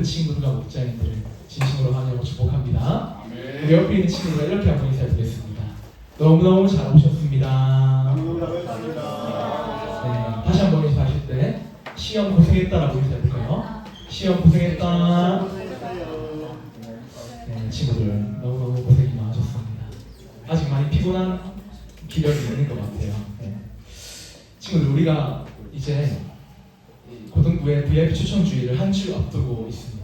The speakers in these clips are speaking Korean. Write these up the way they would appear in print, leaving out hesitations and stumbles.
모든 친구들과 목자님들을 진심으로 환영하고 축복합니다. 우리 옆에 있는 친구들 이렇게 한번 인사드리겠습니다. 너무너무 잘 오셨습니다. 네, 다시 한번 인사하실 때 시험 고생했다라고 인사해볼까요? 시험 고생했다. 네, 친구들 너무너무 고생이 많으셨습니다. 아직 많이 피곤한 기력이 있는 것 같아요. 네. 친구들, 우리가 이제 고등부의 VIP 추천주의를 한 주 앞두고 있습니다.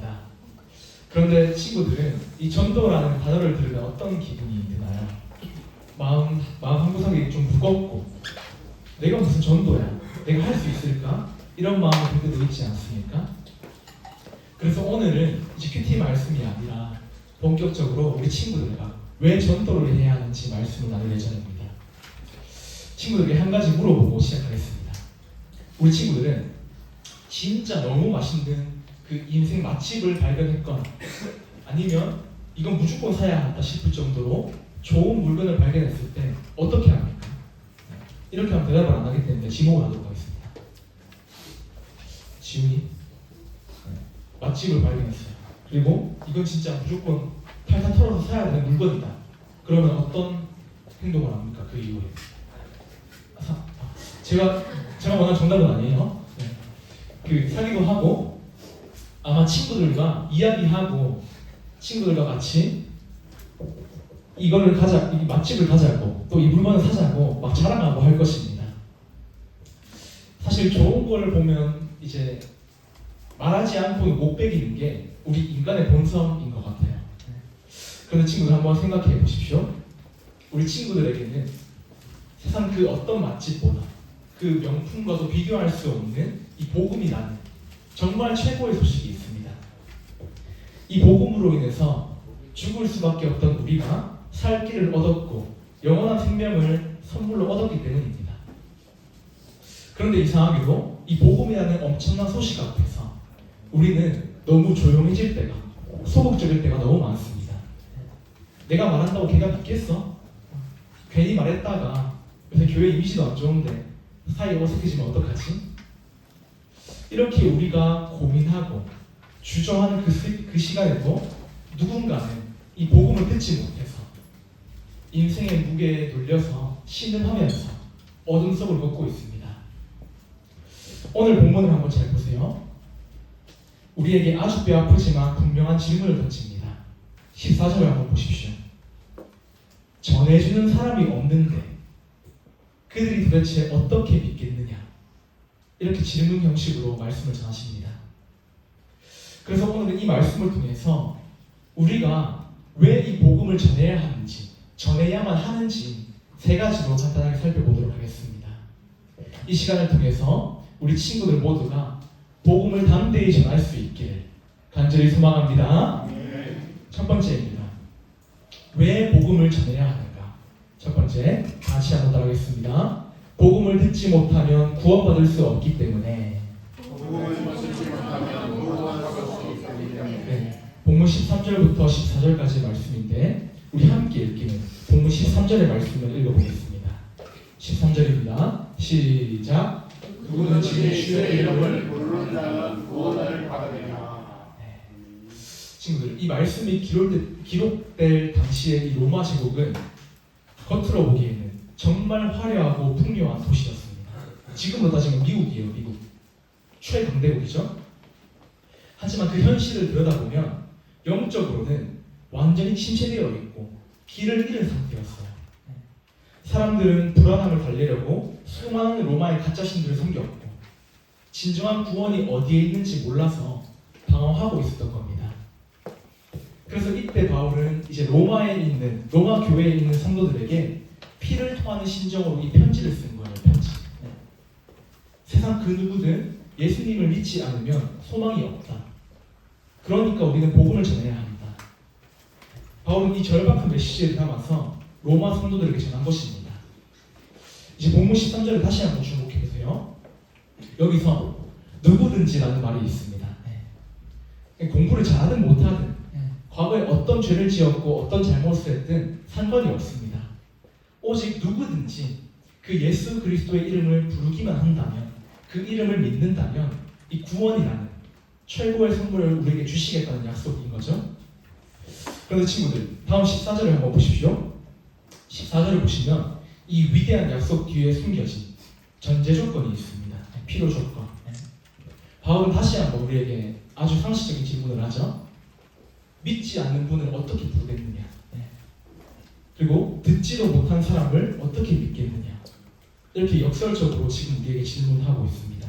그런데 친구들은 이 전도라는 단어를 들으면 어떤 기분이 드나요? 마음 한 구석이 좀 무겁고, 내가 무슨 전도야? 내가 할 수 있을까? 이런 마음이 들 때도 있지 않습니까? 그래서 오늘은 이제 큐티 말씀이 아니라 본격적으로 우리 친구들과 왜 전도를 해야 하는지 말씀을 나눌 예정입니다. 친구들에게 한 가지 물어보고 시작하겠습니다. 우리 친구들은 진짜 너무 맛있는 그 인생 맛집을 발견했거나, 아니면 이건 무조건 사야 한다 싶을 정도로 좋은 물건을 발견했을 때 어떻게 합니까? 이렇게 하면 대답을 안 하기 때문에 지목을 하도록 하겠습니다. 지훈이 맛집을 발견했어요. 그리고 이건 진짜 무조건 탈탈 털어서 사야 되는 물건이다. 그러면 어떤 행동을 합니까? 그 이후에 제가 원하는 정답은 아니에요. 네. 그 사기도 하고, 아마 친구들과 이야기하고, 친구들과 같이 이거를 가자, 이 맛집을 가자고, 또 이 물건을 사자고 막 자랑하고 할 것입니다. 사실 좋은 걸 보면 이제 말하지 않고는 못 배기는 게 우리 인간의 본성인 것 같아요. 그런데 친구들 한번 생각해 보십시오. 우리 친구들에게는 세상 그 어떤 맛집보다 그 명품과도 비교할 수 없는 이 복음이라는 정말 최고의 소식이 있습니다. 이 복음으로 인해서 죽을 수밖에 없던 우리가 살 길을 얻었고 영원한 생명을 선물로 얻었기 때문입니다. 그런데 이상하게도 이 복음이라는 엄청난 소식 앞에서 우리는 너무 조용해질 때가, 소극적일 때가 너무 많습니다. 내가 말한다고 걔가 믿겠어? 괜히 말했다가 요새 교회 이미지도 안 좋은데 사이 어색해지면 어떡하지? 이렇게 우리가 고민하고 주저하는 그 시간에도 누군가는 이 복음을 듣지 못해서 인생의 무게에 눌려서 신음하면서 어둠 속을 걷고 있습니다. 오늘 본문을 한번 잘 보세요. 우리에게 아주 뼈아프지만 분명한 질문을 던집니다. 14절을 한번 보십시오. 전해주는 사람이 없는데 그들이 도대체 어떻게 믿겠느냐? 이렇게 질문 형식으로 말씀을 전하십니다. 그래서 오늘은 이 말씀을 통해서 우리가 왜 이 복음을 전해야 하는지, 전해야만 하는지 세 가지로 간단하게 살펴보도록 하겠습니다. 이 시간을 통해서 우리 친구들 모두가 복음을 담대히 전할 수 있기를 간절히 소망합니다. 첫 번째입니다. 왜 복음을 전해야 하는가? 첫 번째, 같이 한번 따라하겠습니다. 복음을 듣지 못하면 구원받을 수 없기 때문에. 네, 본문 13절부터 14절까지 말씀인데 우리 함께 읽기는 본문 13절의 말씀을 읽어보겠습니다. 13절입니다. 시작. 누구는 주의 이름을 부르는 자는 구원을 받으리라. 친구들, 이 말씀이 기록될 당시의 이 로마 제국은 겉으로 보기에는 정말 화려하고 풍요한 도시였습니다. 지금으로 따지면 미국이에요. 미국 최강대국이죠. 하지만 그 현실을 들여다보면 영적으로는 완전히 침체되어 있고 길을 잃은 상태였어요. 사람들은 불안함을 달래려고 수많은 로마의 가짜신들을 섬겼고 진정한 구원이 어디에 있는지 몰라서 방황하고 있었던 겁니다. 그래서 이때 바울은 이제 로마 교회에 있는 성도들에게 피를 토하는 심정으로 이 편지를 쓴 거예요. 편지. 세상 그 누구든 예수님을 믿지 않으면 소망이 없다. 그러니까 우리는 복음을 전해야 합니다. 바울은 이 절박한 메시지를 담아서 로마 성도들에게 전한 것입니다. 이제 본문 13절을 다시 한번 주목해 보세요. 여기서 누구든지라는 말이 있습니다. 공부를 잘하든 못하든 과거에 어떤 죄를 지었고 어떤 잘못을 했든 상관이 없습니다. 오직 누구든지 그 예수 그리스도의 이름을 부르기만 한다면, 그 이름을 믿는다면 이 구원이라는 최고의 선물을 우리에게 주시겠다는 약속인 거죠. 그런데 친구들, 다음 14절을 한번 보십시오. 14절을 보시면 이 위대한 약속 뒤에 숨겨진 전제 조건이 있습니다. 필요 조건. 바울은 다시 한번 우리에게 아주 상식적인 질문을 하죠. 믿지 않는 분을 어떻게 부르겠느냐? 그리고 듣지도 못한 사람을 어떻게 믿겠느냐? 이렇게 역설적으로 지금 우리에게 질문하고 있습니다.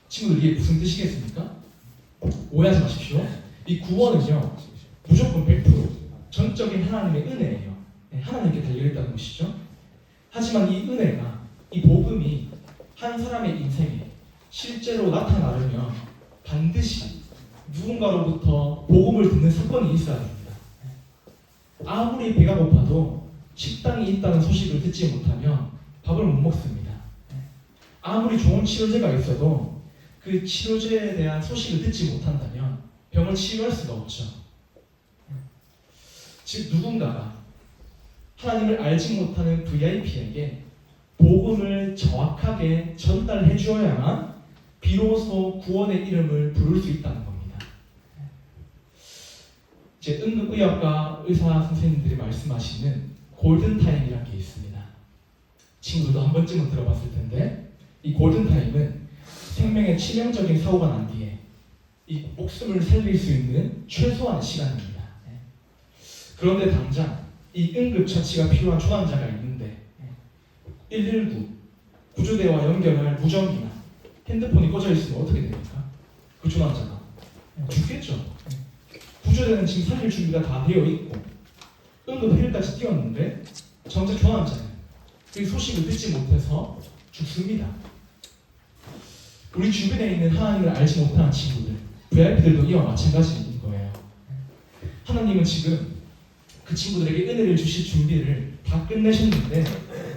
친구들, 이게 무슨 뜻이겠습니까? 오해하지 마십시오. 이 구원은요, 무조건 100% 전적인 하나님의 은혜예요. 하나님께 달려있다는 것이죠. 하지만 이 은혜가, 이 복음이 한 사람의 인생에 실제로 나타나려면 반드시 누군가로부터 복음을 듣는 사건이 있어야 됩니다. 아무리 배가 고파도 식당이 있다는 소식을 듣지 못하면 밥을 못 먹습니다. 아무리 좋은 치료제가 있어도 그 치료제에 대한 소식을 듣지 못한다면 병을 치유할 수가 없죠. 즉, 누군가가 하나님을 알지 못하는 VIP에게 복음을 정확하게 전달해 주어야만 비로소 구원의 이름을 부를 수 있다는 겁니다. 이제 응급의학과 의사 선생님들이 말씀하시는 골든타임이라는 게 있습니다. 친구들도 한 번쯤은 들어봤을 텐데, 이 골든타임은 생명에 치명적인 사고가 난 뒤에 이 목숨을 살릴 수 있는 최소한의 시간입니다. 그런데 당장 이 응급처치가 필요한 초환자가 있는데 119 구조대와 연결할 무전기나 핸드폰이 꺼져 있으면 어떻게 됩니까? 그 초환자가 죽겠죠. 구조대는 지금 살릴 준비가 다 되어 있고 응급헬까지 뛰었는데 정작 초환자는 그 소식을 듣지 못해서 죽습니다. 우리 주변에 있는 하나님을 알지 못하는 친구들, VIP들도 이와 마찬가지인 거예요. 하나님은 지금 그 친구들에게 은혜를 주실 준비를 다 끝내셨는데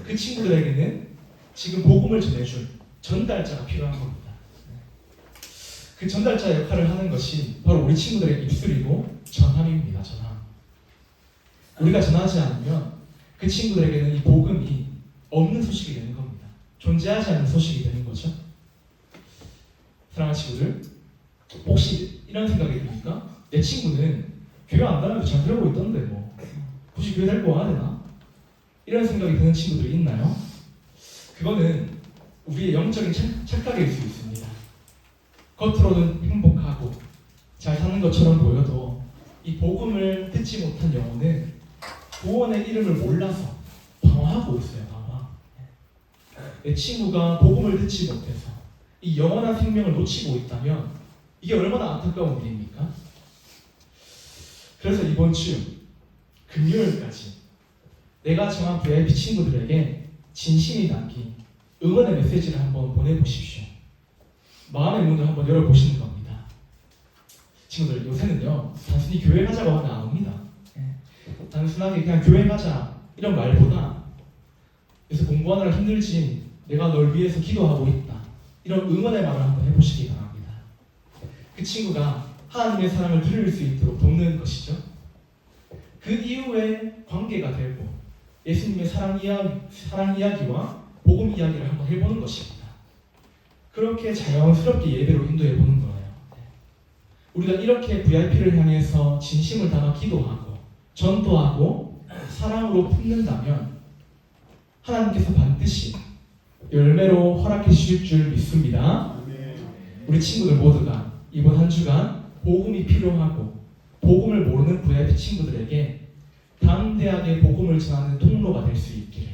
그 친구들에게는 지금 복음을 전해줄 전달자가 필요한 겁니다. 그 전달자 역할을 하는 것이 바로 우리 친구들의 입술이고 전함입니다. 전함. 우리가 전하지 않으면 그 친구들에게는 이 복음이 없는 소식이 되는 겁니다. 존재하지 않는 소식이 되는 거죠. 사랑하는 친구들, 혹시 이런 생각이 듭니까? 내 친구는 교회 안 다녀도 잘 들어오고 있던데 뭐 굳이 교회 데리고 와야 되나? 이런 생각이 드는 친구들이 있나요? 그거는 우리의 영적인 착각일 수 있습니다. 겉으로는 행복하고 잘 사는 것처럼 보여도 이 복음을 듣지 못한 영혼은 구원의 이름을 몰라서 방황하고 있어요. 방황. 내 친구가 복음을 듣지 못해서 이 영원한 생명을 놓치고 있다면 이게 얼마나 안타까운 일입니까? 그래서 이번 주 금요일까지 내가 정한 VIP 친구들에게 진심이 담긴 응원의 메시지를 한번 보내보십시오. 마음의 문을 한번 열어보시는 겁니다. 친구들, 요새는요 단순히 교회 가자고 하면 안 옵니다. 단순하게 그냥 교회 가자 이런 말보다 그래서 공부하느라 힘들지 내가 널 위해서 기도하고 있다 이런 응원의 말을 한번 해보시기 바랍니다. 그 친구가 하나님의 사랑을 누릴 수 있도록 돕는 것이죠. 그 이후에 관계가 되고 예수님의 사랑 이야기와 복음 이야기를 한번 해보는 것입니다. 그렇게 자연스럽게 예배로 인도해보는 거예요. 우리가 이렇게 VIP를 향해서 진심을 담아 기도하고 전도하고 사랑으로 품는다면 하나님께서 반드시 열매로 허락해 주실 줄 믿습니다. 우리 친구들 모두가 이번 한 주간 복음이 필요하고 복음을 모르는 VIP 친구들에게 담대하게 복음을 전하는 통로가 될 수 있기를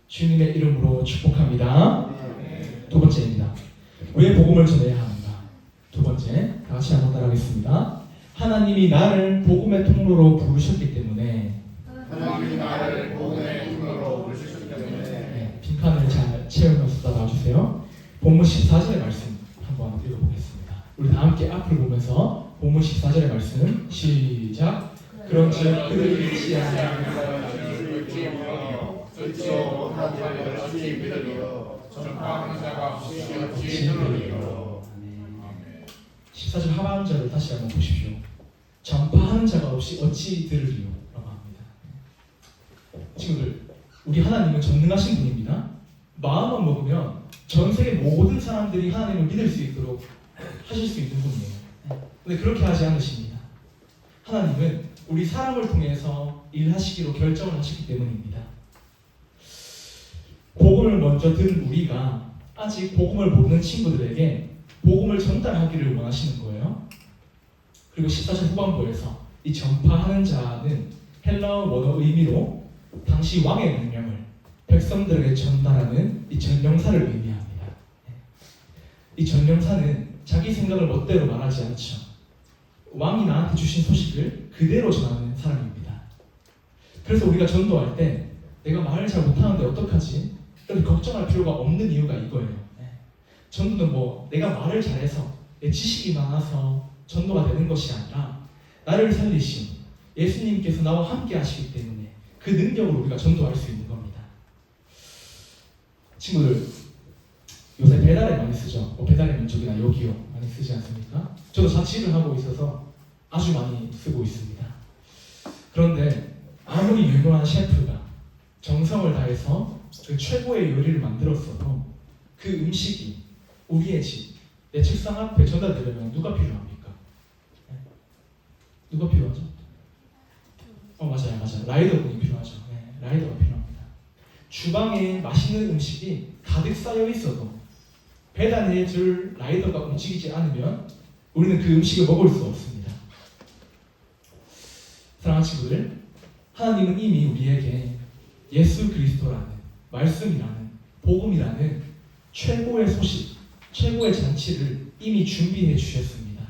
주님의 이름으로 축복합니다. 두 번째입니다. 왜 복음을 전해야 하는가? 두 번째, 다 같이 한번 따라하겠습니다. 하나님이 나를 복음의 통로로 부르셨기 때문에. 하나님이 나를 복음의 통로로 부르셨기 때문에. 빈칸을 잘 채우면서 따라와주세요. 본문 14절의 말씀 한번 읽어보겠습니다. 우리 다 함께 앞을 보면서 본문 14절의 말씀 시작. 그런즉 그들이 믿지 아니하는 사람을 듣지 못한 자를 어찌 믿으리요 전파하는 자가 어찌 들으리요. 14절 하반절을 다시 한번 보십시오. 전파하는 자가 없이 어찌 들으리요 라고 합니다. 친구들, 우리 하나님은 전능하신 분입니다. 마음만 먹으면 전 세계 모든 사람들이 하나님을 믿을 수 있도록 하실 수 있는 분이에요. 근데 그렇게 하지 않으십니다. 하나님은 우리 사람을 통해서 일하시기로 결정을 하셨기 때문입니다. 복음을 먼저 들은 우리가 아직 복음을 모르는 친구들에게 복음을 전달하기를 원하시는 거예요. 그리고 14절 후반부에서 이 전파하는 자는 헬라어 원어 의미로 당시 왕의 명령을 백성들에게 전달하는 이 전령사를 의미합니다. 이 전령사는 자기 생각을 멋대로 말하지 않죠. 왕이 나한테 주신 소식을 그대로 전하는 사람입니다. 그래서 우리가 전도할 때 내가 말을 잘 못하는데 어떡하지? 이렇게 걱정할 필요가 없는 이유가 이거예요. 전도는 뭐 내가 말을 잘해서 내 지식이 많아서 전도가 되는 것이 아니라 나를 살리신 예수님께서 나와 함께 하시기 때문에 그 능력으로 우리가 전도할 수 있는 겁니다. 친구들, 요새 배달에 많이 쓰죠. 배달의 민족이나 요기요 많이 쓰지 않습니까? 저도 자취를 하고 있어서 아주 많이 쓰고 있습니다. 그런데 아무리 유명한 셰프가 정성을 다해서 그 최고의 요리를 만들었어도 그 음식이 우리의 집, 내 책상 앞에 전달되려면 누가 필요합니까? 누가 필요하죠? 맞아요. 라이더분이 필요하죠. 라이더가 필요합니다. 주방에 맛있는 음식이 가득 쌓여 있어도 배달해줄 라이더가 움직이지 않으면 우리는 그 음식을 먹을 수 없습니다. 사랑하는 친구들, 하나님은 이미 우리에게 예수 그리스도라는 말씀이라는 복음이라는 최고의 소식, 최고의 잔치를 이미 준비해 주셨습니다.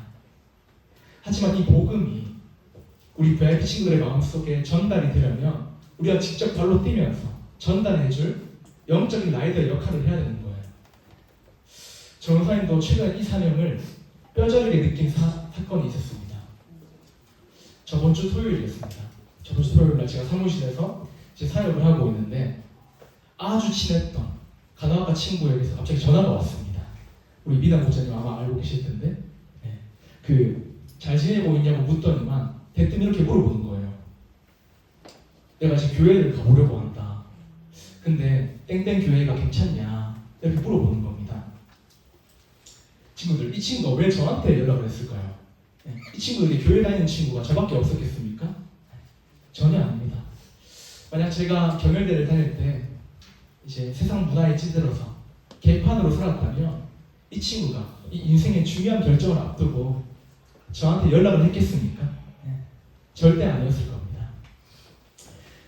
하지만 이 복음이 우리 VIP 친구들의 마음속에 전달이 되려면 우리가 직접 발로 뛰면서 전달해줄 영적인 라이더의 역할을 해야 되는 거예요. 전사님도 최근 이 사명을 뼈저리게 느낀 사건이 있었습니다. 저번 주 토요일이었습니다. 저번 주 토요일날 제가 사무실에서 제 사역을 하고 있는데 아주 친했던 간호학과 친구에게서 갑자기 전화가 왔습니다. 우리 미나 목사님 아마 알고 계실 텐데 잘 지내고 있냐고 묻더니만 대뜸 이렇게 물어보는 거예요. 내가 지금 교회를 가보려고 한다. 근데 땡땡 교회가 괜찮냐? 이렇게 물어보는 겁니다. 친구들, 이 친구가 왜 저한테 연락을 했을까요? 이 친구들이 교회 다니는 친구가 저밖에 없었겠습니까? 전혀 아닙니다. 만약 제가 경혈대를 다닐 때 이제 세상 문화에 찌들어서 개판으로 살았다면 이 친구가 이 인생의 중요한 결정을 앞두고 저한테 연락을 했겠습니까? 절대 아니었을 겁니다.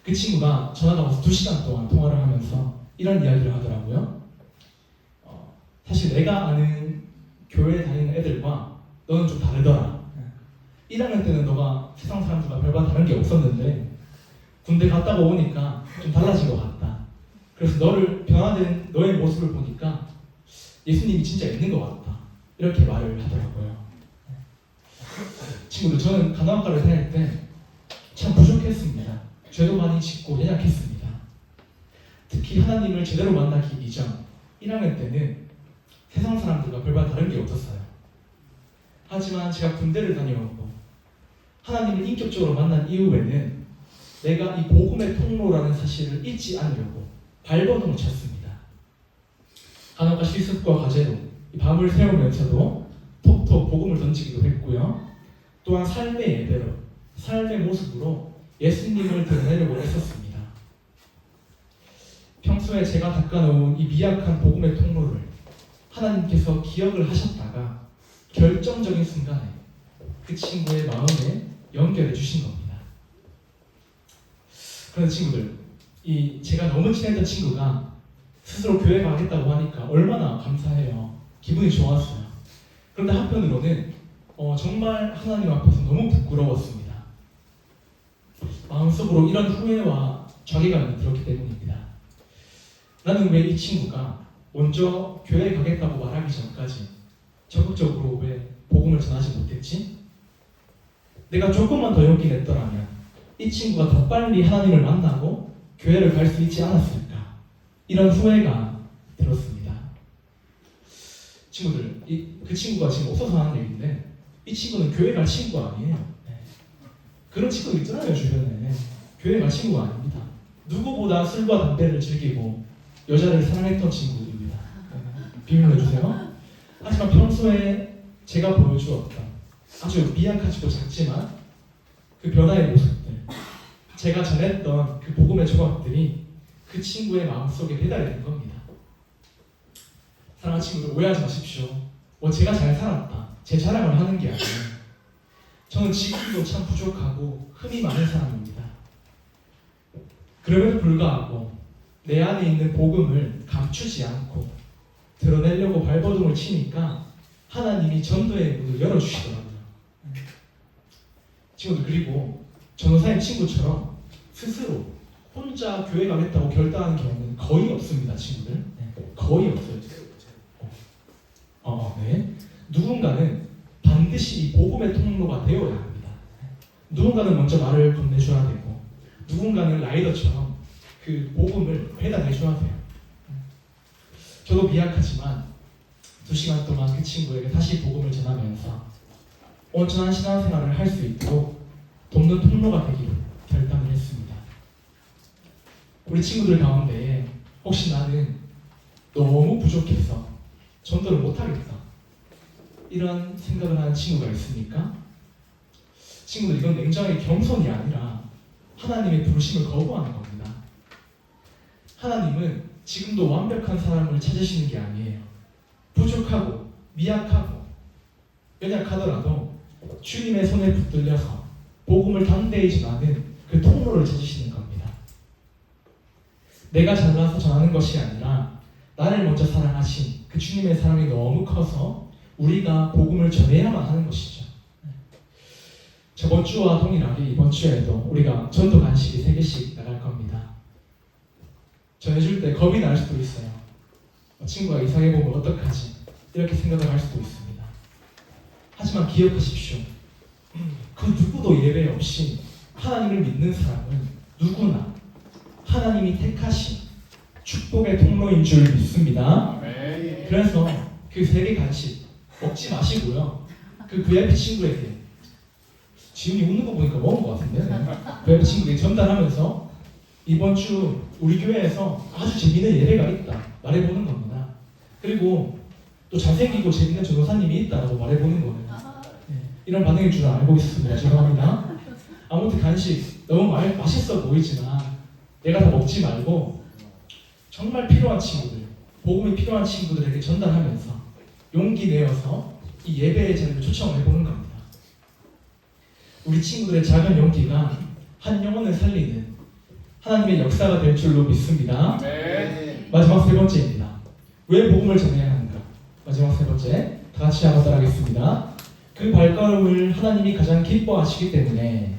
그 친구가 전화가 와서 2시간 동안 통화를 하면서 이런 이야기를 하더라고요. 사실 내가 아는 교회 다니는 애들과 너는 좀 다르더라. 1학년 때는 너가 세상 사람들과 별반 다른 게 없었는데 군대 갔다가 오니까 좀 달라진 것 같다. 그래서 너를 변화된 너의 모습을 보니까 예수님이 진짜 있는 것 같다. 이렇게 말을 하더라고요. 친구들, 저는 간호학과를 다닐 때 참 부족했습니다. 죄도 많이 짓고 연약했습니다. 특히 하나님을 제대로 만나기 이전 1학년 때는 세상 사람들과 별반 다른 게 없었어요. 하지만 제가 군대를 다녀오고 하나님을 인격적으로 만난 이후에는 내가 이 복음의 통로라는 사실을 잊지 않으려고 발버둥을 쳤습니다. 간호학과 실습과 과제로 이 밤을 새우면서도 톡톡 복음을 던지기도 했고요. 또한 삶의 예배로, 삶의 모습으로 예수님을 드러내려고 했었습니다. 평소에 제가 닦아놓은 이 미약한 복음의 통로를 하나님께서 기억을 하셨다가 결정적인 순간에 그 친구의 마음에 연결해 주신 겁니다. 그런데 친구들, 제가 너무 친했던 친구가 스스로 교회 가겠다고 하니까 얼마나 감사해요. 기분이 좋았어요. 그런데 한편으로는 정말 하나님 앞에서 너무 부끄러웠습니다. 마음속으로 이런 후회와 자괴감이 들었기 때문입니다. 나는 왜 이 친구가 먼저 교회 가겠다고 말하기 전까지 적극적으로 왜 복음을 전하지 못했지? 내가 조금만 더 용기 냈더라면 이 친구가 더 빨리 하나님을 만나고 교회를 갈 수 있지 않았을까? 이런 후회가 들었습니다. 친구들, 그 친구가 지금 없어서 하는 얘기인데 이 친구는 교회 갈 친구가 아니에요. 그런 친구들 있잖아요, 주변에. 교회 갈 친구가 아닙니다. 누구보다 술과 담배를 즐기고 여자를 사랑했던 친구들입니다. 비밀로 해주세요. 하지만 평소에 제가 보여주었던 아주 미약하지도 작지만 그 변화의 모습들, 제가 전했던 그 복음의 조각들이 그 친구의 마음속에 배달이 된 겁니다. 사랑하는 친구들, 오해하지 마십시오. 제가 잘 살았다, 제 자랑을 하는 게 아니에요. 저는 지금도 참 부족하고 흠이 많은 사람입니다. 그럼에도 불구하고 내 안에 있는 복음을 감추지 않고 드러내려고 발버둥을 치니까 하나님이 전도의 문을 열어주시더라고요. 친구들, 그리고 전도사님 친구처럼 스스로 혼자 교회 가겠다고 결단하는 경우는 거의 없습니다. 친구들, 거의 없어요. 네. 누군가는 반드시 이 복음의 통로가 되어야 합니다. 누군가는 먼저 말을 건네줘야 되고, 누군가는 라이더처럼 그 복음을 배달해줘야 돼요. 저도 미약하지만 2시간 동안 그 친구에게 다시 복음을 전하면서 온전한 신앙생활을 할 수 있도록 돕는 통로가 되기로 결단을 했습니다. 우리 친구들 가운데 혹시 나는 너무 부족해서 전도를 못하겠다, 이런 생각을 하는 친구가 있습니까? 친구들, 이건 냉정하게 겸손이 아니라 하나님의 부르심을 거부하는 겁니다. 하나님은 지금도 완벽한 사람을 찾으시는 게 아니에요. 부족하고 미약하고 연약하더라도 주님의 손에 붙들려서 복음을 담대히 전하는 그 통로를 찾으시는 겁니다. 내가 잘나서 전하는 것이 아니라 나를 먼저 사랑하신 그 주님의 사랑이 너무 커서 우리가 복음을 전해야만 하는 것이죠. 저번 주와 동일하게 이번 주에도 우리가 전도 간식이 3개씩 나갈 겁니다. 전해줄 때 겁이 날 수도 있어요. 친구가 이상해 보면 어떡하지, 이렇게 생각을 할 수도 있습니다. 하지만 기억하십시오. 그 누구도 예외 없이 하나님을 믿는 사람은 누구나 하나님이 택하신 축복의 통로인 줄 믿습니다. 그래서 그 3개 간식 먹지 마시고요, 그 VIP 친구에게, 지훈이 웃는 거 보니까 먹은 것 같은데, VIP 친구에게 전달하면서 이번 주 우리 교회에서 아주 재미있는 예배가 있다 말해보는 겁니다. 그리고 또 잘생기고 재미있는 전도사님이 있다라고 말해보는 거예요. 이런 반응일 줄 알고 있습니다. 죄송합니다. 아무튼 간식 너무 맛있어 보이지만 내가 다 먹지 말고 정말 필요한 친구들, 복음이 필요한 친구들에게 전달하면서 용기 내어서 이 예배의 자리를 초청을 해보는 겁니다. 우리 친구들의 작은 용기가 한 영혼을 살리는 하나님의 역사가 될 줄로 믿습니다. 마지막 3번째입니다. 왜 복음을 전해야 하는가? 마지막 3번째, 다 같이 한번 따라하겠습니다. 그 발걸음을 하나님이 가장 기뻐하시기 때문에,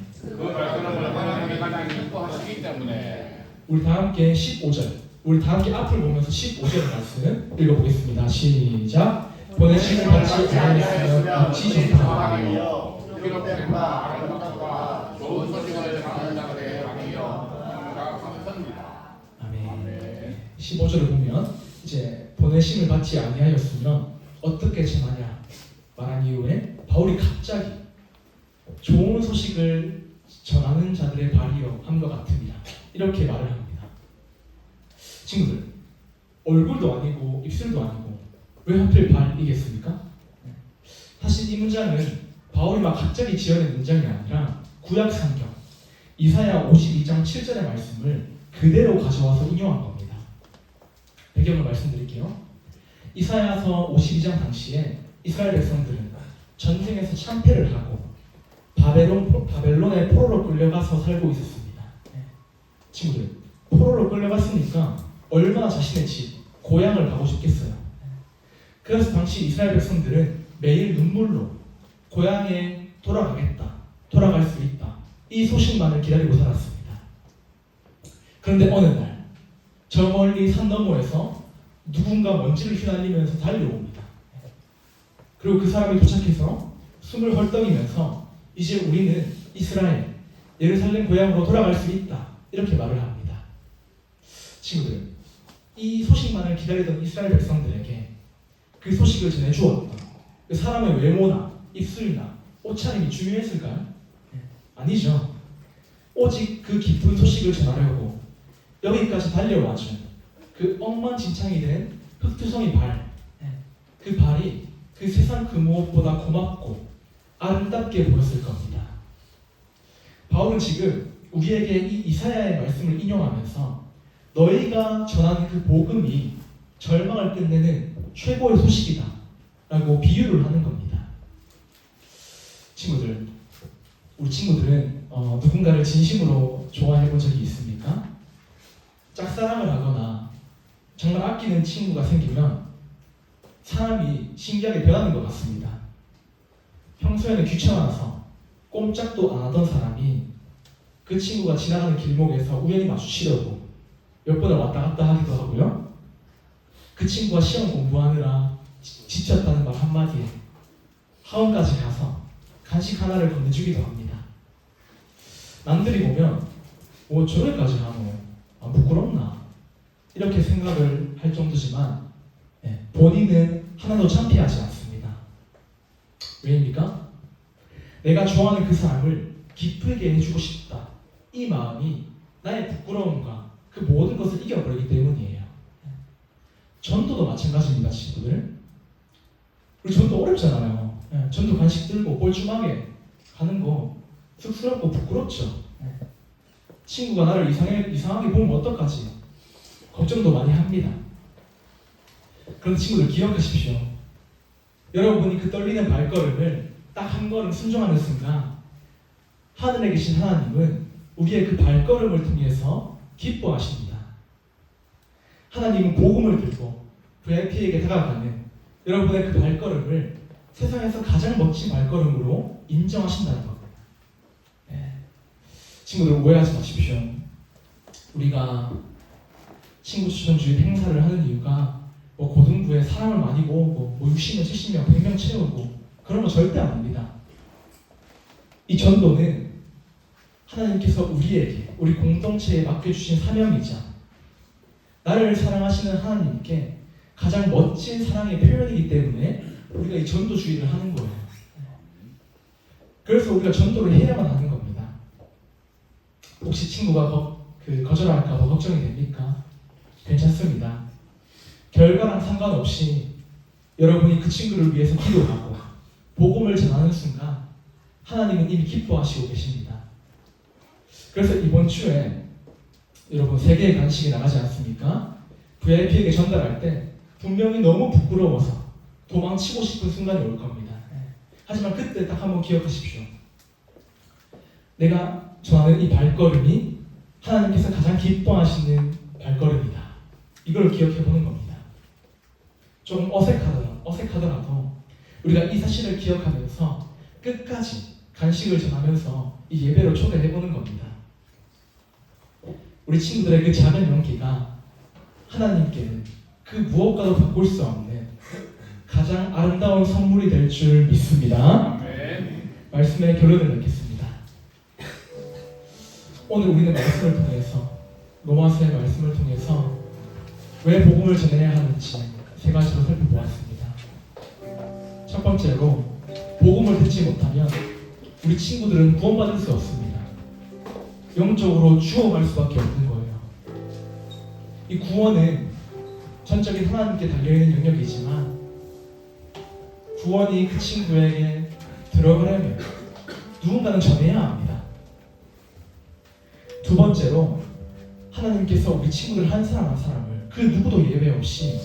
우리 다 함께 15절, 우리 다 함께 앞을 보면서 15절 말씀 읽어보겠습니다. 시작. 보내심을 받지 아니하였으면 같이 전파하며 기록된 바 아름답고 좋은 소식을 전하는 자들의 왕이여 감사합니다. 아멘. 15절을 보면 이제 보내심을 받지 아니하였으면 어떻게 전하냐 말한 이후에 바울이 갑자기 좋은 소식을 전하는 자들의 발이여 함과 같으니라, 이렇게 말을 합니다. 친구들, 얼굴도 아니고 입술도 아니고 왜 하필 발이겠습니까? 사실 이 문장은 바울이 막 갑자기 지어낸 문장이 아니라 구약 성경 이사야 52장 7절의 말씀을 그대로 가져와서 인용한 겁니다. 배경을 말씀드릴게요. 이사야서 52장 당시에 이스라엘 백성들은 전쟁에서 참패를 하고 바벨론의 포로로 끌려가서 살고 있었습니다. 친구들, 포로로 끌려갔으니까 얼마나 자신의 집, 고향을 가고 싶겠어요. 그래서 당시 이스라엘 백성들은 매일 눈물로 고향에 돌아가겠다, 돌아갈 수 있다, 이 소식만을 기다리고 살았습니다. 그런데 어느 날 저 멀리 산 너머에서 누군가 먼지를 휘날리면서 달려옵니다. 그리고 그 사람이 도착해서 숨을 헐떡이면서 이제 우리는 이스라엘, 예루살렘 고향으로 돌아갈 수 있다, 이렇게 말을 합니다. 친구들, 이 소식만을 기다리던 이스라엘 백성들에게 그 소식을 전해주었던 그 사람의 외모나 입술이나 옷차림이 중요했을까요? 아니죠. 오직 그 기쁜 소식을 전하려고 여기까지 달려와준 그 엉망진창이 된 흑투성이 발, 그 발이 그 세상 그 무엇보다 고맙고 아름답게 보였을 겁니다. 바울은 지금 우리에게 이 이사야의 말씀을 인용하면서 너희가 전하는 그 복음이 절망을 끝내는 최고의 소식이다 라고 비유를 하는 겁니다. 친구들, 우리 친구들은 누군가를 진심으로 좋아해 본 적이 있습니까? 짝사랑을 하거나 정말 아끼는 친구가 생기면 사람이 신기하게 변하는 것 같습니다. 평소에는 귀찮아서 꼼짝도 안 하던 사람이 그 친구가 지나가는 길목에서 우연히 마주치려고 몇 번을 왔다 갔다 하기도 하고요. 그 친구가 시험 공부하느라 지쳤다는 말 한마디에 학원까지 가서 간식 하나를 건네주기도 합니다. 남들이 보면 뭐 저럴까지 하노? 부끄럽나? 이렇게 생각을 할 정도지만 본인은 하나도 창피하지 않습니다. 왜입니까? 내가 좋아하는 그 사람을 기쁘게 해주고 싶다. 이 마음이 나의 부끄러움과 그 모든 것을 이겨버리기 때문이에요. 전도도 마찬가지입니다, 친구들. 우리 전도 어렵잖아요. 전도 간식 들고 뻘쭘하게 가는 거 쑥스럽고 부끄럽죠. 친구가 나를 이상하게 보면 어떡하지? 걱정도 많이 합니다. 그런데 친구들 기억하십시오. 여러분이 그 떨리는 발걸음을 딱 한 걸음 순종하는 순간 하늘에 계신 하나님은 우리의 그 발걸음을 통해서 기뻐하십니다. 하나님은 복음을 들고 VIP에게 다가가는 여러분의 그 발걸음을 세상에서 가장 멋진 발걸음으로 인정하신다는 겁니다. 친구들 오해하지 마십시오. 우리가 친구 추천주의 행사를 하는 이유가 뭐 고등부에 사람을 많이 모으고 뭐 60명, 70명, 100명 채우고 그런 거 절대 아닙니다. 이 전도는 하나님께서 우리에게, 우리 공동체에 맡겨주신 사명이자 나를 사랑하시는 하나님께 가장 멋진 사랑의 표현이기 때문에 우리가 이 전도주의를 하는 거예요. 그래서 우리가 전도를 해야만 하는 겁니다. 혹시 친구가 거절할까 봐 걱정이 됩니까? 괜찮습니다. 결과랑 상관없이 여러분이 그 친구를 위해서 기도하고 복음을 전하는 순간 하나님은 이미 기뻐하시고 계십니다. 그래서 이번 주에 여러분 세계의 간식이 나가지 않습니까? VIP에게 전달할 때 분명히 너무 부끄러워서 도망치고 싶은 순간이 올 겁니다. 하지만 그때 딱 한번 기억하십시오. 내가 전하는 이 발걸음이 하나님께서 가장 기뻐하시는 발걸음이다. 이걸 기억해 보는 겁니다. 좀 어색하더라도 우리가 이 사실을 기억하면서 끝까지 간식을 전하면서 이 예배로 초대해 보는 겁니다. 우리 친구들의 그 작은 용기가 하나님께는 그 무엇과도 바꿀 수 없는 가장 아름다운 선물이 될 줄 믿습니다. 아멘. 말씀의 결론을 맺겠습니다. 오늘 우리는 말씀을 통해서 로마서의 말씀을 통해서 왜 복음을 전해야 하는지 세 가지로 살펴보았습니다. 첫 번째로 복음을 듣지 못하면 우리 친구들은 구원받을 수 없습니다. 영적으로 죽어갈 수밖에 없는 거예요. 이 구원은 전적인 하나님께 달려있는 영역이지만 구원이 그 친구에게 들어가려면 누군가는 전해야 합니다. 두 번째로 하나님께서 우리 친구들 한 사람 한 사람을 그 누구도 예외 없이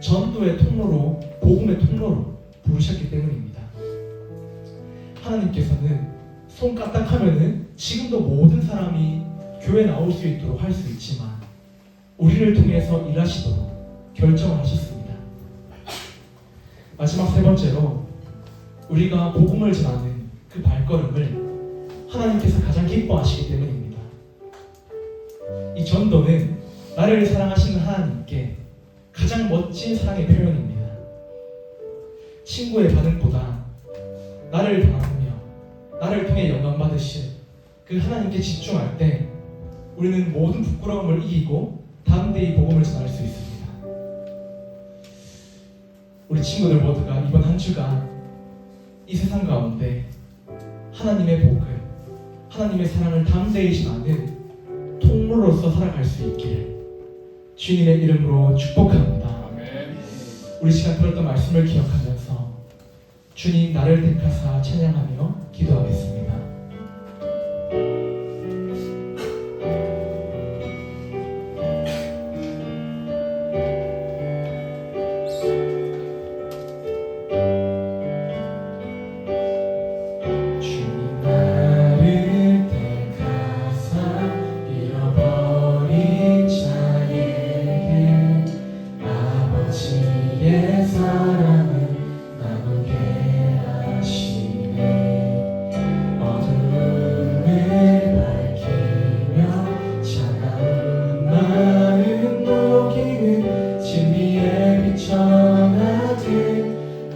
전도의 통로로, 복음의 통로로 부르셨기 때문입니다. 하나님께서는 손 까딱하면은 지금도 모든 사람이 교회 나올 수 있도록 할 수 있지만 우리를 통해서 일하시도록 결정을 하셨습니다. 마지막 세 번째로 우리가 복음을 전하는 그 발걸음을 하나님께서 가장 기뻐하시기 때문입니다. 이 전도는 나를 사랑하시는 하나님께 가장 멋진 사랑의 표현입니다. 친구의 반응보다 나를 바라보며 나를 통해 영광 받으실 그 하나님께 집중할 때 우리는 모든 부끄러움을 이기고 담대히 복음을 전할 수 있습니다. 우리 친구들 모두가 이번 한 주간 이 세상 가운데 하나님의 복을, 하나님의 사랑을 담대히 전하는 통로로서 살아갈 수 있기를 주님의 이름으로 축복합니다. 아멘. 우리 시간 들었던 말씀을 기억하면서 주님 나를 택하사 찬양하며 기도하겠습니다. 주님 나를 택하사 잃어버린 자에게 아버지의 사랑을 나누게 하시네. 어둠을 밝히며 차가운 마음 녹이는 진리의 빛 전하게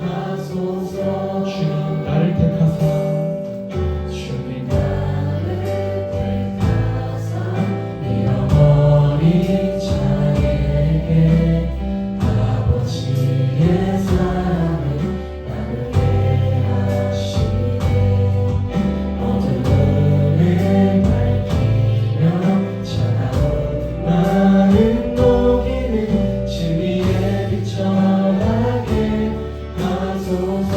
하소서. 주님 나를 택하사 주님 나를 택하사 잃어버린 자에게 아버지의 사랑을 나누게 하시네. 어둠을 밝히며 차가운 마음 녹이는 진리의 빛 전하게 하소서.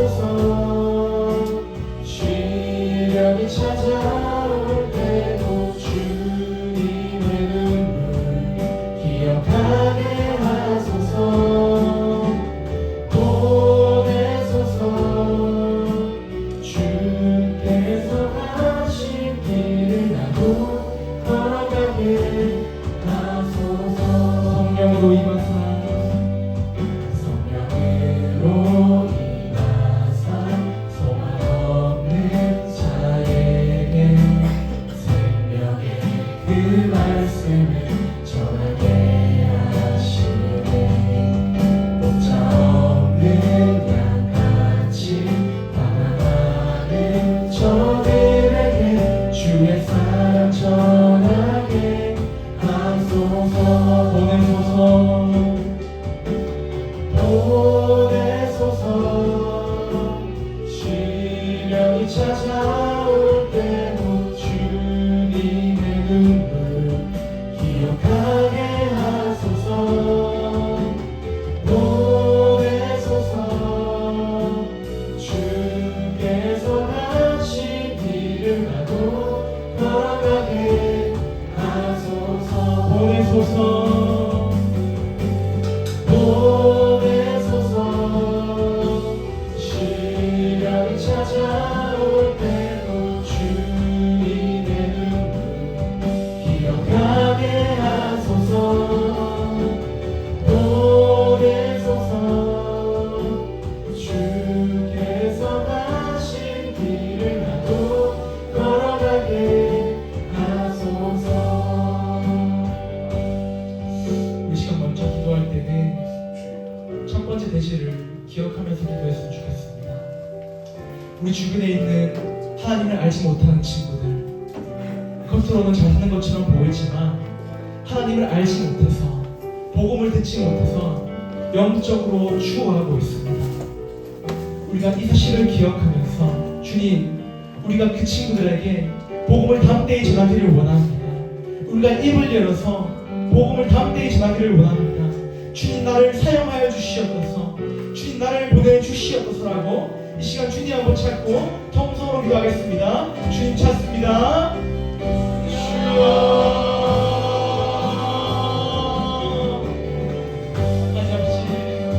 보내소서. 시련이 찾아올 때도 주님의 눈물 기억하게 하소서. 보내소서. 주께서 가신 길을 나도 걸어가게 하소서. 성령으로 임하사 성령으로 임하사 소망 없는 자에게 생명의 그 말씀을 전하게 하시네. 목자 없는 양같이 방황하는 저들에게 주의 사랑 전하게 하소서. 보내소서. 보내소서. 시련이 찾아올 때도 주님의 눈물 기억하게 하소서. 보내소서. 주께서 가신 길을 나도 걸어가게 하소서. 보내소서. 보내소서. 시련이 찾아올 때도 주님의 눈물 기억하게 하소서. 보내소서. 주께서 가신 길을 나도 걸어가게 하소서. 이 시간 먼저 기도할 때는 첫 번째 대시를 기억하면서 기도했으면 좋겠습니다. 우리 주변에 있는 하나님을 알지 못하는 친구들, 겉으로는 잘 사는 것처럼 보이지만 하나님을 알지 못해서 복음을 듣지 못해서 영적으로 죽어가고 있습니다. 우리가 이 사실을 기억하면서 주님, 우리가 그 친구들에게 복음을 담대히 전하기를 원합니다. 우리가 입을 열어서 복음을 담대히 전하기를 원합니다. 주님 나를 사용하여 주시옵소서. 주님 나를 보내주시옵소서라고 이 시간 주님 한번 찾고 통성으로 기도하겠습니다. 주님 찾습니다. 주여.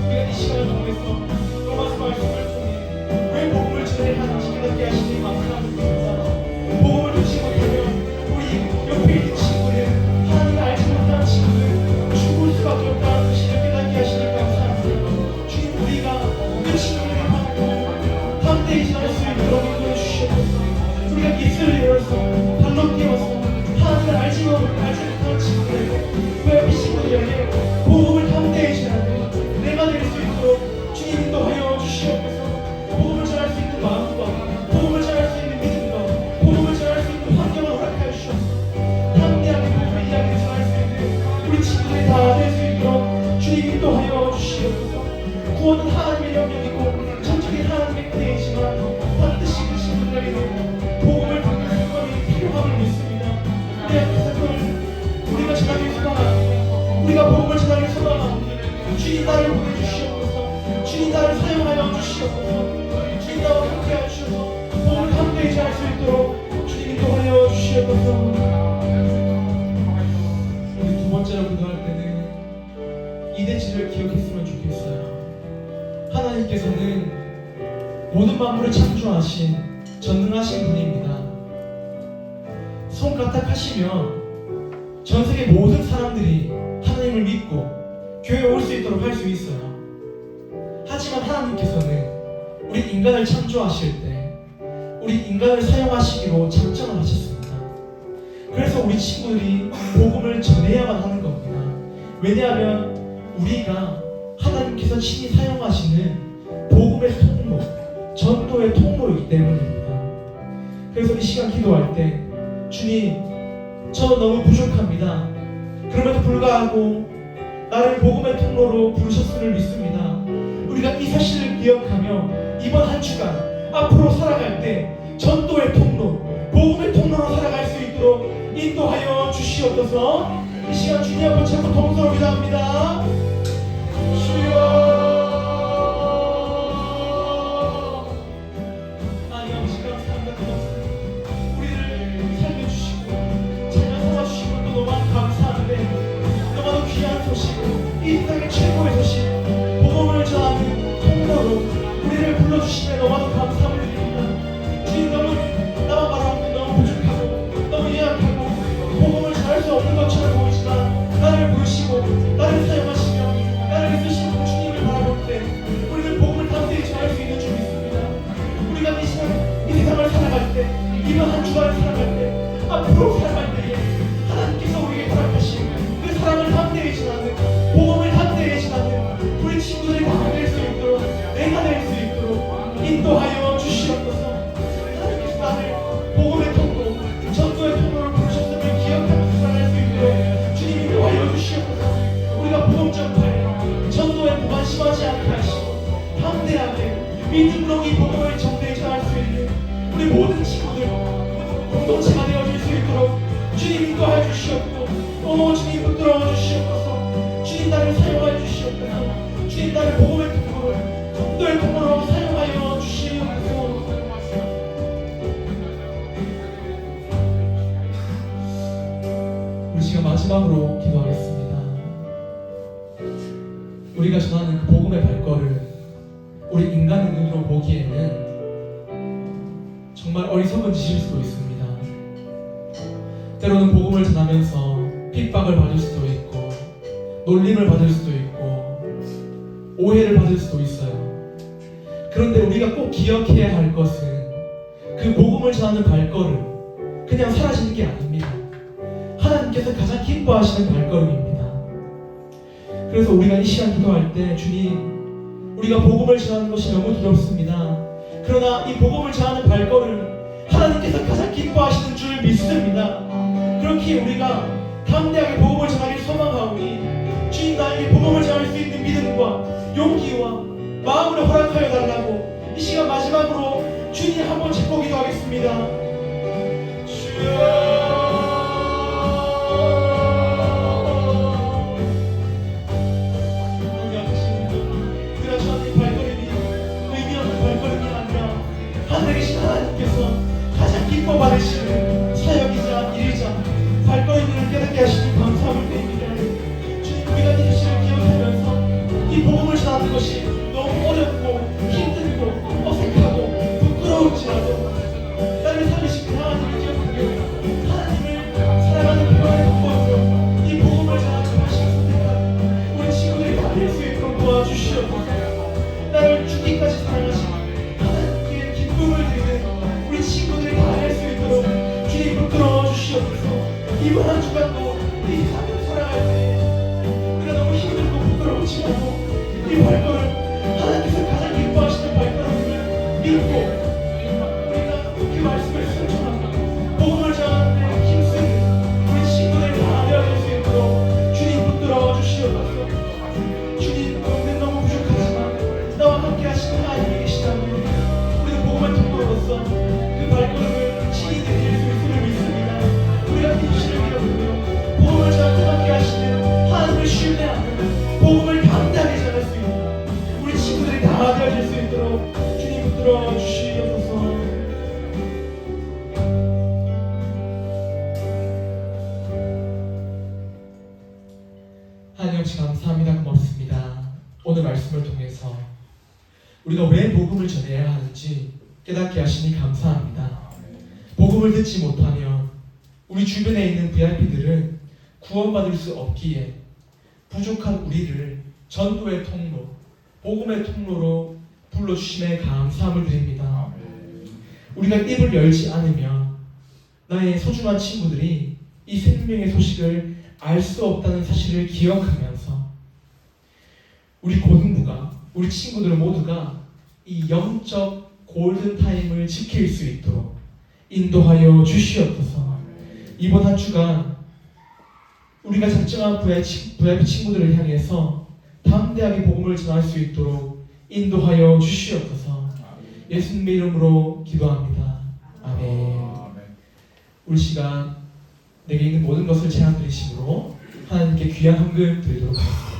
우리가 이 시간을 통해서 로마서 말씀을 통해 왜 복음을 전해야 하는지 깨닫게 하시니 감사합니다. 복음을 듣지 못하면 우리 옆에 있는 친구들, 하나님을 알지 못하는 친구들 죽을 수밖에 없다는 사실을 깨닫게 하시니 감사합니다. 주님, 우리가 그 친구들을 받고 담대히 전할 수 있도록 인도해 주시옵소서. 우리가 입술을 열어서 발로 뛰어서 하나님을 알지 못하는 친구들에게 왜 이 친구들에게 복음을 담대히 전하며 내가 될 수 있도록 주님 인도하여 주시옵소서. 복음을 전할 수 있는 마음과 복음을 전할 수 있는 믿음과 복음을 전할 수 있는 환경을 허락하여 주시옵소서. 담대하게 복음의 이야기를 전할 수 있는 우리 친구들이 다 될 수 있도록 주님 인도하여 주시옵소서. 구원은 하나님의 영역이고 전적인 하나님의 은혜이지만 반드시 그 친구들에게는 복음을 받는 사건이 필요함을 믿습니다. 우리가 그 사건을 우리가 전하기 소망합니다. 우리가 복음을 전하기 소망합니다. 주님 나를 보내주시옵소서. 주님 나를 사용하여 주시옵소서. 주님 나와 함께하여 주셔서 복음을 담대히 할 수 있도록 주님 인도하여 주시옵소서. 우리 두 번째로 기도할 때는 이대지를 기억했으면 좋겠어요. 하나님께서는 모든 만물을 창조하신 전능하신 분입니다. 손가락하시면 전 세계 모든 사람들이 하나님을 믿고 교회에 올 수 있도록 할 수 있어요. 하지만 하나님께서는 우리 인간을 창조하실 때 우리 인간을 사용하시기로 작정을 하셨습니다. 그래서 우리 친구들이 복음을 전해야만 하는 겁니다. 왜냐하면 우리가 하나님께서 친히 사용하시는 복음의 통로, 전도의 통로이기 때문입니다. 그래서 이 시간 기도할 때 주님, 저 너무 부족합니다. 그럼에도 불구하고 나를 복음의 통로로 부르셨음을 믿습니다. 우리가 이 사실을 기억하며 이번 한 주간 앞으로 살아갈 때 전도의 통로, 복음의 통로로 살아갈 수 있도록 인도하여 주시옵소서. 이 시간 주님 앞에 자꾸 동서로 기도합니다. 주여, 이 땅의 최고의 소식, 복음을 전하는 통로로 우리를 불러주시며 너무나도 감사함을 드립니다. 주님, 너무 나만 바라보면 너무 부족하고 너무 예약하고 복음을 전할 수 없는 것처럼 보이지만 나를 부르시고 나를 사용하시며 나를 쓰시는 주님을 바라볼 때 우리는 복음을 담대히 전할 수 있는 줄 믿습니다. 우리가 이 세상을 살아갈 때, 이번 한 주간을 살아갈 때, 앞으로 살아갈 때에 하나님께서 우리에게 허락하신 그 사랑을 담대히 전하는, 복음을 담대히 전하는 우리 친구들이 다 될 수 있도록, 내가 될 수 있도록 인도하여 주시옵소서. 하나님께서 나를 복음의 통로, 전도의 통로를 부르셨음을 기억하면서 살아갈 수 있도록 주님 인도하여 주시옵소서. 우리가 복음 전파에, 전도에 무관심하지 않게 하시고 담대하게 믿음으로 이 복음을 정대히 전할 수 있는 우리 모든 친구들 공동체가 되어질 수 있도록 주님 인도하여 주시옵고, 주님 붙들어 주시옵소서. 주님 나를 사용하여 주시옵소서. 주님 나를 복음의 통로로, 전도의 통로로 사용하여 주시옵소서. 우리 지금 마지막으로 기도하겠습니다. 우리가 전하는 그 복음의 발걸음, 우리 인간의 눈으로 보기에는 정말 어리석은 짓일 수도 있습니다. 때로는 복음을 전하면서 핍박을 받을 수도 있고, 놀림을 받을 수도 있고, 오해를 받을 수도 있어요. 그런데 우리가 꼭 기억해야 할 것은 그 복음을 전하는 발걸음, 그냥 사라지는 게 아닙니다. 하나님께서 가장 기뻐하시는 발걸음입니다. 그래서 우리가 이 시간 기도할 때, 주님, 우리가 복음을 전하는 것이 너무 두렵습니다. 그러나 이 복음을 전하는 발걸음, 하나님께서 가장 기뻐하시는 줄 믿습니다. 그렇게 우리가 담대하게 복음을 전하길 소망하오니 주님, 나에게 복음을 전할 수 있는 믿음과 용기와 마음을 허락하여 달라고 이 시간 마지막으로 주님 한번 잡고 기도하겠습니다. 주여, 하늘에 계신 하나님께서 가장 기뻐 받으시는 사역이자 일이자 발걸음을 깨닫게 하시니 감사함을 드립니다. 주님, 우리가 이 사실을 기억하면서 이 복음을 전하는 것이 너무 어렵고 힘들고 어색하고 부끄러울지라도 나를 살리시는 하나님을 기억하며 하나님을 사랑하는 표현의 방법으로 이 복음을 전하는 것을 선택한 우리 친구들이 다 될 수 있도록 도와주시옵소서. 나를 죽기까지 사랑하시는 꿈을 드리는 우리 친구들이 다 할 수 있도록 주님 붙들어 주시옵소서. 이번 한 주간도 이 세상을 살아갈 때 우리가 너무 힘들고 부끄러우지 말고 이 발걸음, 하나님께서 가장 기뻐하시는 발걸음을 믿고 우리가 그 말씀을 순종하고 복음을 전하는데 힘쓰는 우리 친구들이 다 되어질 수 있도록 주님 붙들어 주시옵소서. 주님, 우리는 너무 부족하지만 나와 함께 하시는 하나님이 계시다면 복음의 통로로서 그 발걸음을 친히 드릴 수 있음을 믿습니다. 우리가 이 시를 기억하며 복음을 전하고 함께 하시는 하나님을 신뢰하며 복음을 담대하게 전할 친구들이 다 되어질 수 있도록 주님 붙들어 주시옵소서. 하나님 아버지 감사합니다. 고맙습니다. 오늘 말씀을 통해서 우리가 왜 복음을 전해야 하는지 깨닫게 하시니 감사합니다. 복음을 듣지 못하면 우리 주변에 있는 VIP들은 구원받을 수 없기에 부족한 우리를 전도의 통로, 복음의 통로로 불러주심에 감사함을 드립니다. 우리가 입을 열지 않으면 나의 소중한 친구들이 이 생명의 소식을 알 수 없다는 사실을 기억하면서 우리 고등부가, 우리 친구들 모두가 이 영적 골든타임을 지킬 수 있도록 인도하여 주시옵소서. 이번 한 주간 우리가 작정한 VIP 친구들을 향해서 담대하게 복음을 전할 수 있도록 인도하여 주시옵소서. 예수님의 이름으로 기도합니다. 아멘. 우리 시간 내게 있는 모든 것을 제한 드리심으로 하나님께 귀한 헌금 드리도록 하겠습니다.